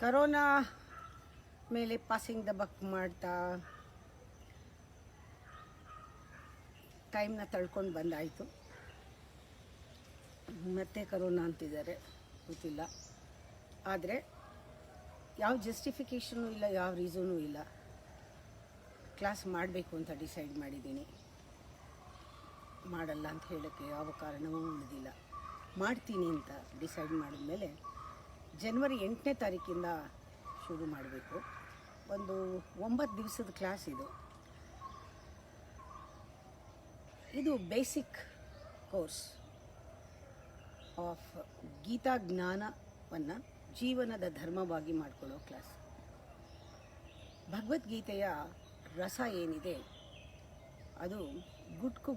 Corona ಮೇಲೆ passing the ಬಕ್ ಮಾಡ್ತಾ ಟೈಮ್ನ ತಳ್ಕೊಂಡು ಬಂದಾಯಿತು. ಮತ್ತೆ ಕರೋನಾ ಅಂತಿದ್ದಾರೆ, ಗೊತ್ತಿಲ್ಲ. ಆದರೆ ಯಾವ ಜಸ್ಟಿಫಿಕೇಷನು ಇಲ್ಲ, ಯಾವ ರೀಸನೂ ಇಲ್ಲ. ಕ್ಲಾಸ್ ಮಾಡಬೇಕು ಅಂತ ಡಿಸೈಡ್ ಮಾಡಿದ್ದೀನಿ. ಮಾಡಲ್ಲ ಅಂತ ಹೇಳೋಕ್ಕೆ ಯಾವ ಕಾರಣವೂ ಉಳಿದಿಲ್ಲ. ಮಾಡ್ತೀನಿ ಅಂತ ಡಿಸೈಡ್ ಮಾಡಿದ್ಮೇಲೆ ಜನವರಿ 8ನೇ ತಾರೀಕಿಂದ ಶುರು ಮಾಡಬೇಕು. ಒಂದು 9 ದಿವಸದ ಕ್ಲಾಸ್ ಇದು ಬೇಸಿಕ್ ಕೋರ್ಸ್ ಆಫ್ ಗೀತಾ ಜ್ಞಾನವನ್ನು ಜೀವನದ ಧರ್ಮವಾಗಿ ಮಾಡಿಕೊಳ್ಳೋ ಕ್ಲಾಸ್. ಭಗವದ್ಗೀತೆಯ ರಸ ಏನಿದೆ ಅದು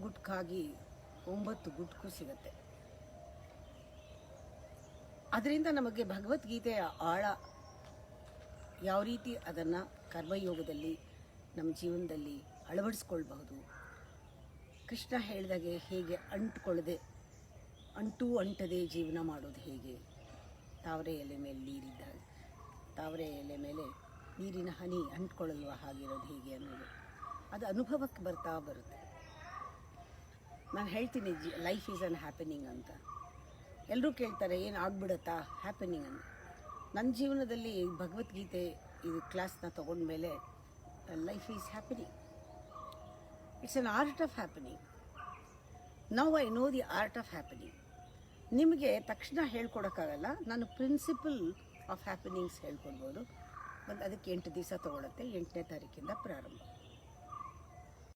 ಗುಟ್ಕಾಗಿ 9 ಗುಟ್ಕು ಸಿಗುತ್ತೆ. ಅದರಿಂದ ನಮಗೆ ಭಗವದ್ಗೀತೆಯ ಆಳ ಯಾವ ರೀತಿ ಅದನ್ನು ಕರ್ಮಯೋಗದಲ್ಲಿ ನಮ್ಮ ಜೀವನದಲ್ಲಿ ಅಳವಡಿಸ್ಕೊಳ್ಬಹುದು, ಕೃಷ್ಣ ಹೇಳಿದಾಗೆ ಹೇಗೆ ಅಂಟದೇ ಜೀವನ ಮಾಡೋದು ಹೇಗೆ, ತಾವರೆ ಎಲೆ ಮೇಲೆ ನೀರಿದ್ದಾಗ ತಾವರೆ ಎಲೆ ಮೇಲೆ ನೀರಿನ ಹನಿ ಅಂಟ್ಕೊಳ್ಳಲ್ವ ಹಾಗಿರೋದು ಹೇಗೆ ಅನ್ನೋದು ಅದು ಅನುಭವಕ್ಕೆ ಬರುತ್ತೆ. ನಾನು ಹೇಳ್ತೀನಿ ಲೈಫ್ ಈಸ್ ಅನ್ ಹ್ಯಾಪನಿಂಗ್ ಅಂತ. ಎಲ್ಲರೂ ಕೇಳ್ತಾರೆ ಏನು ಆಗ್ಬಿಡುತ್ತಾ ಹ್ಯಾಪನಿಂಗ್ ಅಂತ. ನನ್ನ ಜೀವನದಲ್ಲಿ ಭಗವದ್ಗೀತೆ ಇದು ಕ್ಲಾಸ್ನ ತೊಗೊಂಡ್ಮೇಲೆ life is happening. It's an art of happening. Now I know the art of happening. ನಿಮಗೆ ತಕ್ಷಣ ಹೇಳ್ಕೊಡೋಕ್ಕಾಗಲ್ಲ, ನಾನು ಪ್ರಿನ್ಸಿಪಲ್ ಆಫ್ ಹ್ಯಾಪನಿಂಗ್ಸ್ ಹೇಳ್ಕೊಡ್ಬೋದು. ಅದಕ್ಕೆ 8 ದಿವಸ ತೊಗೊಳುತ್ತೆ. 8ನೇ ತಾರೀಕಿಂದ ಪ್ರಾರಂಭ.